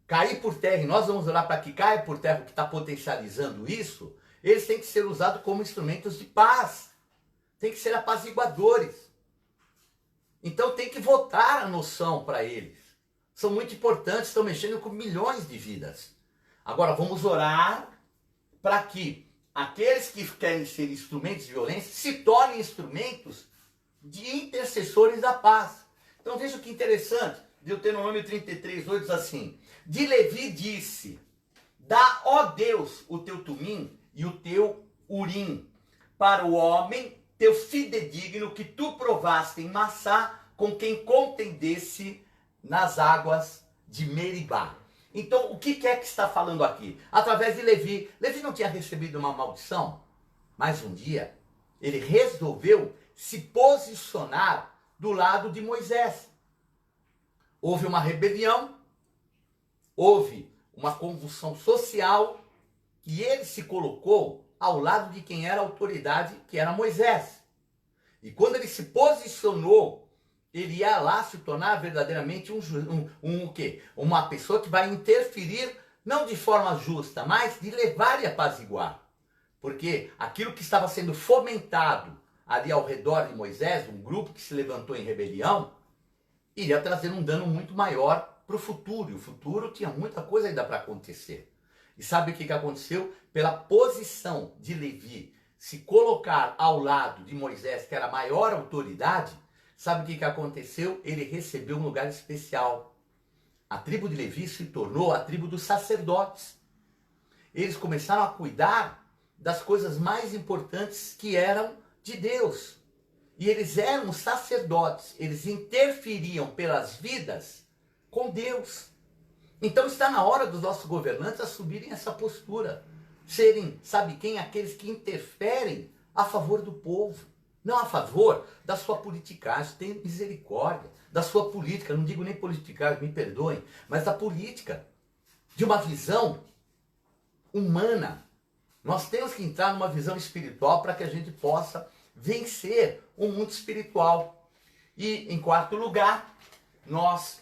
cair por terra, e nós vamos orar para que caia por terra o que está potencializando isso, eles têm que ser usados como instrumentos de paz, têm que ser apaziguadores. Então tem que votar a noção para eles. São muito importantes, estão mexendo com milhões de vidas. Agora vamos orar para que aqueles que querem ser instrumentos de violência se tornem instrumentos de intercessores da paz. Então veja que interessante, Deuteronômio 33:8 diz assim: de Levi disse, dá, ó Deus, o teu tumim e o teu urim para o homem teu fidedigno que tu provaste em Massá com quem contendesse nas águas de Meribá. Então, o que é que está falando aqui? Através de Levi. Levi não tinha recebido uma maldição, mas um dia ele resolveu se posicionar do lado de Moisés. Houve uma rebelião, houve uma convulsão social e ele se colocou ao lado de quem era a autoridade, que era Moisés. E quando ele se posicionou, ele ia lá se tornar verdadeiramente o quê? Uma pessoa que vai interferir, não de forma justa, mas de levar e apaziguar. Porque aquilo que estava sendo fomentado ali ao redor de Moisés, um grupo que se levantou em rebelião, iria trazer um dano muito maior para o futuro. E o futuro tinha muita coisa ainda para acontecer. E sabe o que aconteceu? Pela posição de Levi se colocar ao lado de Moisés, que era a maior autoridade, sabe o que aconteceu? Ele recebeu um lugar especial. A tribo de Levi se tornou a tribo dos sacerdotes. Eles começaram a cuidar das coisas mais importantes que eram de Deus. E eles eram sacerdotes, eles interferiam pelas vidas com Deus. Então está na hora dos nossos governantes assumirem essa postura. Serem, sabe quem? Aqueles que interferem a favor do povo. Não a favor da sua politicagem. Tenha misericórdia da sua política. Não digo nem politicagem, me perdoem. Mas da política. De uma visão humana. Nós temos que entrar numa visão espiritual para que a gente possa vencer o mundo espiritual. E em quarto lugar, nós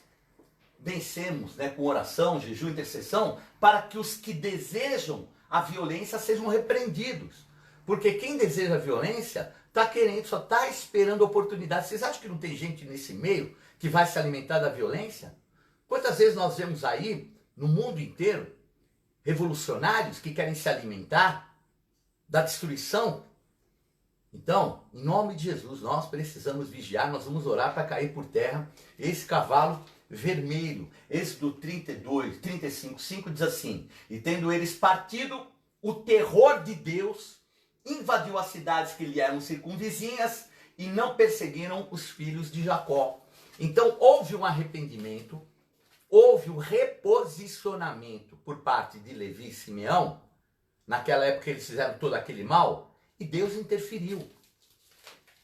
vencemos, com oração, jejum e intercessão, para que os que desejam a violência sejam repreendidos. Porque quem deseja a violência está querendo, só está esperando oportunidade. Vocês acham que não tem gente nesse meio que vai se alimentar da violência? Quantas vezes nós vemos aí, no mundo inteiro, revolucionários que querem se alimentar da destruição? Então, em nome de Jesus, nós precisamos vigiar, nós vamos orar para cair por terra esse cavalo vermelho. Êxodo 32, 35, 5 diz assim: e tendo eles partido, o terror de Deus invadiu as cidades que lhe eram circunvizinhas e não perseguiram os filhos de Jacó. Então houve um arrependimento, houve um reposicionamento por parte de Levi e Simeão. Naquela época eles fizeram todo aquele mal e Deus interferiu.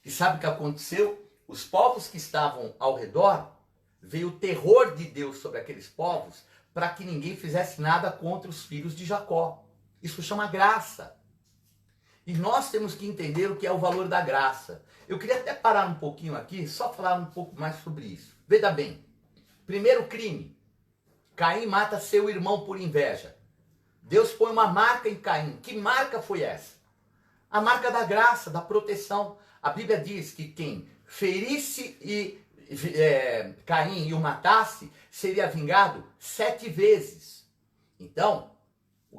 E sabe o que aconteceu? Os povos que estavam ao redor, veio o terror de Deus sobre aqueles povos para que ninguém fizesse nada contra os filhos de Jacó. Isso chama graça. E nós temos que entender o que é o valor da graça. Eu queria até parar um pouquinho aqui, só falar um pouco mais sobre isso. Veja bem, primeiro crime, Caim mata seu irmão por inveja. Deus põe uma marca em Caim. Que marca foi essa? A marca da graça, da proteção. A Bíblia diz que quem ferisse Caim e o matasse, seria vingado 7 vezes. Então,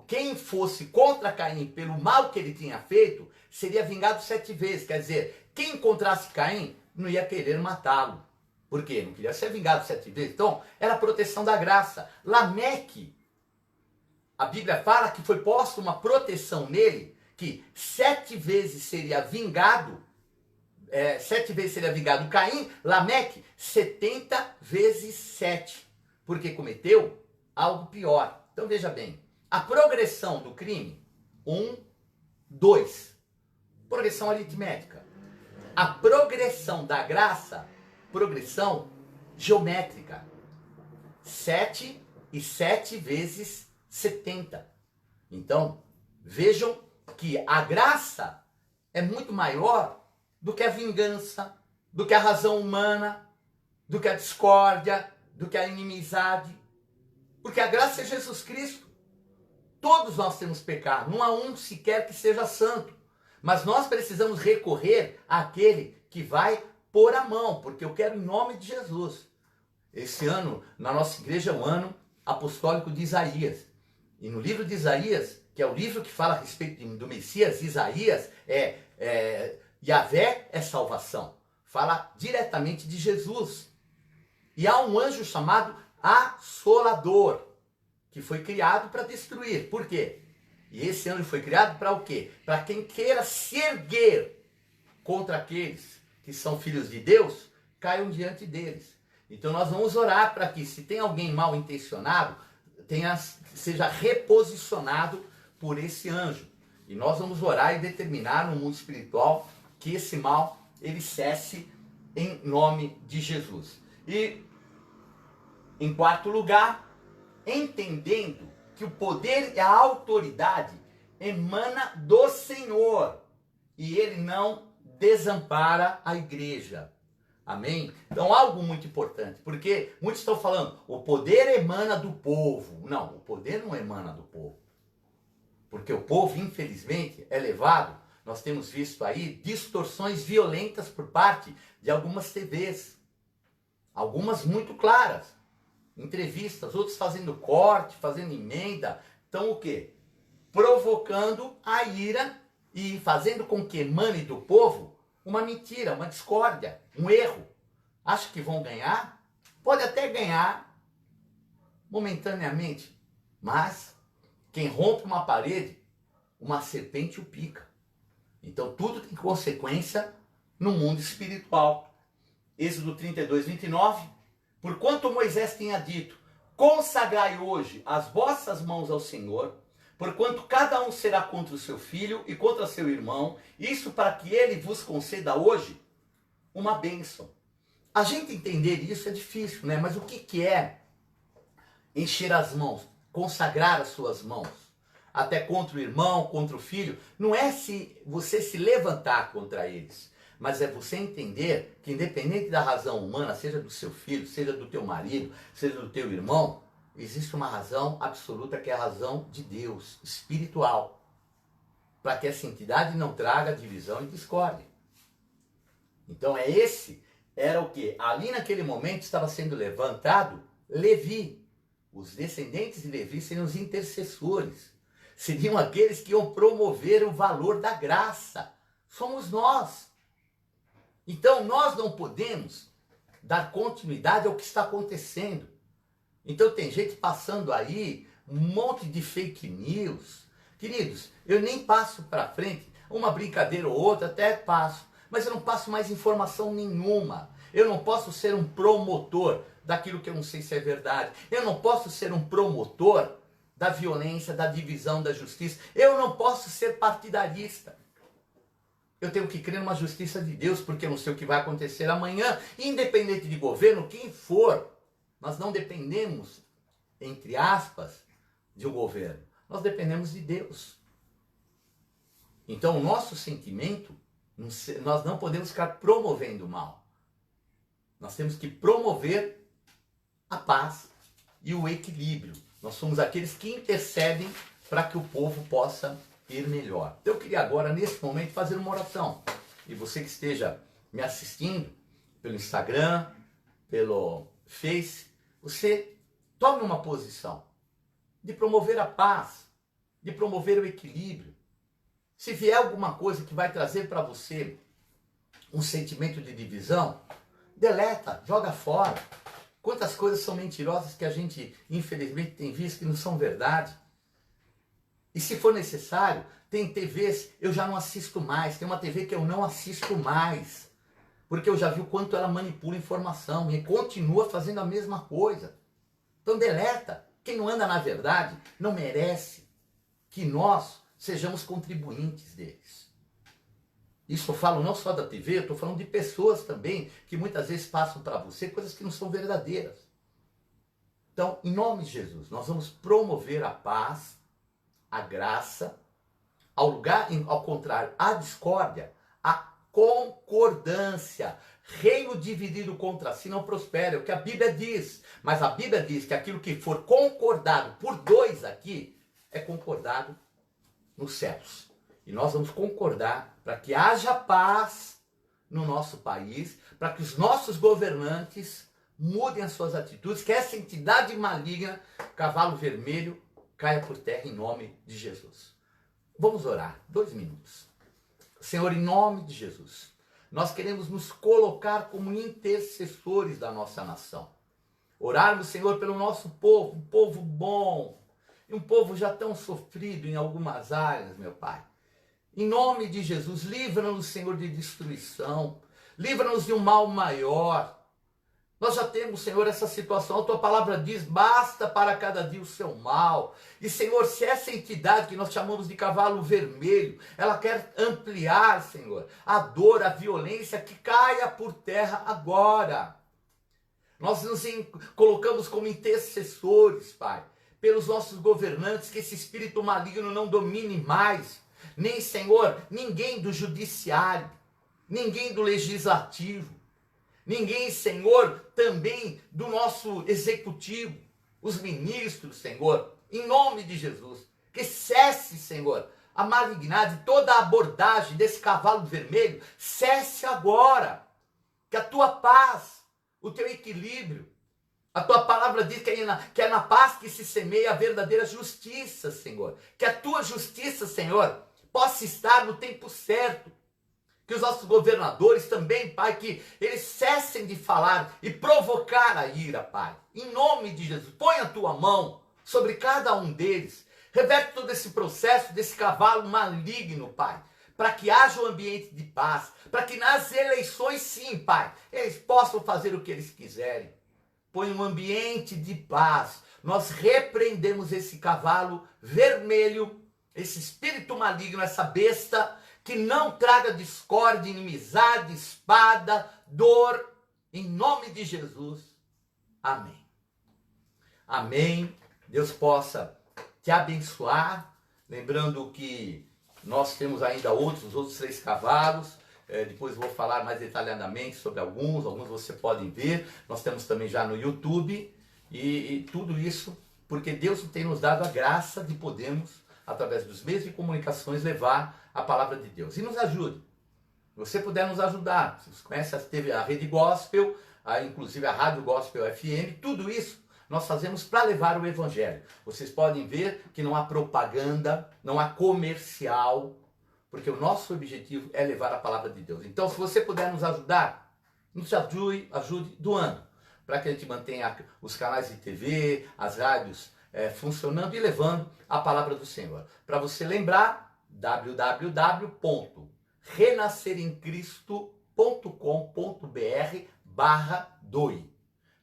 quem fosse contra Caim pelo mal que ele tinha feito, seria vingado 7 vezes. Quer dizer, quem encontrasse Caim não ia querer matá-lo. Por quê? Não queria ser vingado 7 vezes. Então, era a proteção da graça. Lameque, a Bíblia fala que foi posta uma proteção nele, que 7 vezes seria vingado, 7 vezes seria vingado Caim. Lameque, 70 vezes 7, porque cometeu algo pior. Então veja bem, a progressão do crime, 1, 2, progressão aritmética. A progressão da graça, progressão geométrica, 7 e 7 vezes 70. Então, vejam que a graça é muito maior do que a vingança, do que a razão humana, do que a discórdia, do que a inimizade. Porque a graça é Jesus Cristo. Todos nós temos pecado, não há um sequer que seja santo. Mas nós precisamos recorrer àquele que vai pôr a mão, porque eu quero em nome de Jesus. Esse ano, na nossa igreja, é o ano apostólico de Isaías. E no livro de Isaías, que é o livro que fala a respeito do Messias, Isaías Yahvé é salvação. Fala diretamente de Jesus. E há um anjo chamado Assolador, que foi criado para destruir. Por quê? E esse anjo foi criado para o quê? Para quem queira se erguer contra aqueles que são filhos de Deus, caiam diante deles. Então nós vamos orar para que, se tem alguém mal intencionado, seja reposicionado por esse anjo. E nós vamos orar e determinar no mundo espiritual que esse mal, ele cesse em nome de Jesus. E, em quarto lugar, entendendo que o poder e a autoridade emana do Senhor e ele não desampara a igreja. Amém? Então, algo muito importante, porque muitos estão falando, o poder emana do povo. Não, o poder não emana do povo. Porque o povo, infelizmente, é levado, nós temos visto aí, distorções violentas por parte de algumas TVs. Algumas muito claras. Entrevistas, outros fazendo corte, fazendo emenda. Então o quê? Provocando a ira e fazendo com que emane do povo uma mentira, uma discórdia, um erro. Acha que vão ganhar? Pode até ganhar momentaneamente, mas quem rompe uma parede, uma serpente o pica. Então tudo tem consequência no mundo espiritual. Êxodo 32, 29. Porquanto Moisés tinha dito, consagrai hoje as vossas mãos ao Senhor, porquanto cada um será contra o seu filho e contra seu irmão, isso para que ele vos conceda hoje uma bênção. A gente entender isso é difícil, né? Mas o que é encher as mãos, consagrar as suas mãos? Até contra o irmão, contra o filho, não é se você se levantar contra eles. Mas é você entender que, independente da razão humana, seja do seu filho, seja do teu marido, seja do teu irmão, existe uma razão absoluta que é a razão de Deus, espiritual. Para que essa entidade não traga divisão e discórdia. Então era o que? Ali naquele momento estava sendo levantado Levi. Os descendentes de Levi seriam os intercessores. Seriam aqueles que iam promover o valor da graça. Somos nós. Então, nós não podemos dar continuidade ao que está acontecendo. Então, tem gente passando aí um monte de fake news. Queridos, eu nem passo para frente, uma brincadeira ou outra até passo, mas eu não passo mais informação nenhuma. Eu não posso ser um promotor daquilo que eu não sei se é verdade. Eu não posso ser um promotor da violência, da divisão, da justiça. Eu não posso ser partidarista. Eu tenho que crer numa justiça de Deus, porque eu não sei o que vai acontecer amanhã, independente de governo, quem for. Nós não dependemos, entre aspas, de um governo. Nós dependemos de Deus. Então, o nosso sentimento, nós não podemos ficar promovendo o mal. Nós temos que promover a paz e o equilíbrio. Nós somos aqueles que intercedem para que o povo possa ir melhor. Eu queria agora, nesse momento, fazer uma oração. E você que esteja me assistindo pelo Instagram, pelo Face, você tome uma posição de promover a paz, de promover o equilíbrio. Se vier alguma coisa que vai trazer para você um sentimento de divisão, deleta, joga fora. Quantas coisas são mentirosas que a gente, infelizmente, tem visto que não são verdade. E se for necessário, tem TVs, eu já não assisto mais. Tem uma TV que eu não assisto mais. Porque eu já vi o quanto ela manipula informação e continua fazendo a mesma coisa. Então deleta. Quem não anda na verdade não merece que nós sejamos contribuintes deles. Isso eu falo não só da TV, eu estou falando de pessoas também que muitas vezes passam para você coisas que não são verdadeiras. Então, em nome de Jesus, nós vamos promover a paz, a graça, ao contrário, a discórdia, a concordância. Reino dividido contra si não prospera, é o que a Bíblia diz. Mas a Bíblia diz que aquilo que for concordado por dois aqui, é concordado nos céus. E nós vamos concordar para que haja paz no nosso país, para que os nossos governantes mudem as suas atitudes, que essa entidade maligna, cavalo vermelho, caia por terra em nome de Jesus. Vamos orar, 2 minutos. Senhor, em nome de Jesus, nós queremos nos colocar como intercessores da nossa nação. Orarmos, Senhor, pelo nosso povo, um povo bom, e um povo já tão sofrido em algumas áreas, meu Pai. Em nome de Jesus, livra-nos, Senhor, de destruição, livra-nos de um mal maior. Nós já temos, Senhor, essa situação, a Tua palavra diz, basta para cada dia o seu mal. E, Senhor, se essa entidade que nós chamamos de cavalo vermelho, ela quer ampliar, Senhor, a dor, a violência, que caia por terra agora. Nós nos colocamos como intercessores, Pai, pelos nossos governantes, que esse espírito maligno não domine mais. Nem, Senhor, ninguém do judiciário, ninguém do legislativo, ninguém, Senhor, também do nosso executivo, os ministros, Senhor, em nome de Jesus, que cesse, Senhor, a malignidade, toda a abordagem desse cavalo vermelho, cesse agora, que a Tua paz, o Teu equilíbrio, a Tua palavra diz que é na paz que se semeia a verdadeira justiça, Senhor, que a Tua justiça, Senhor, possa estar no tempo certo. Que os nossos governadores também, Pai, que eles cessem de falar e provocar a ira, Pai. Em nome de Jesus, põe a Tua mão sobre cada um deles. Reverte todo esse processo desse cavalo maligno, Pai. Para que haja um ambiente de paz. Para que nas eleições, sim, Pai, eles possam fazer o que eles quiserem. Põe um ambiente de paz. Nós repreendemos esse cavalo vermelho, esse espírito maligno, essa besta, que não traga discórdia, inimizade, espada, dor, em nome de Jesus. Amém. Amém. Deus possa te abençoar. Lembrando que nós temos ainda outros 3 cavalos. Depois vou falar mais detalhadamente sobre alguns você pode ver. Nós temos também já no YouTube. E tudo isso porque Deus tem nos dado a graça de podermos, através dos meios de comunicações, levar a palavra de Deus. E nos ajude. Se você puder nos ajudar, você conhece a Rede Gospel, inclusive a Rádio Gospel FM, tudo isso nós fazemos para levar o Evangelho. Vocês podem ver que não há propaganda, não há comercial, porque o nosso objetivo é levar a palavra de Deus. Então, se você puder nos ajudar, nos ajude doando, para que a gente mantenha os canais de TV, as rádios funcionando e levando a palavra do Senhor. Para você lembrar, www.renasceremcristo.com.br/doe.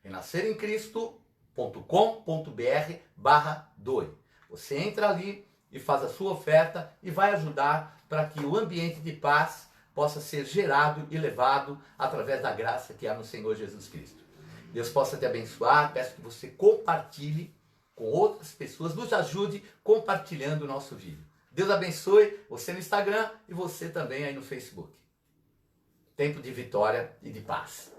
renasceremcristo.com.br/doe. Você entra ali e faz a sua oferta e vai ajudar para que o ambiente de paz possa ser gerado e levado através da graça que há no Senhor Jesus Cristo. Deus possa te abençoar. Peço que você compartilhe com outras pessoas, nos ajude compartilhando o nosso vídeo. Deus abençoe você no Instagram e você também aí no Facebook. Tempo de vitória e de paz.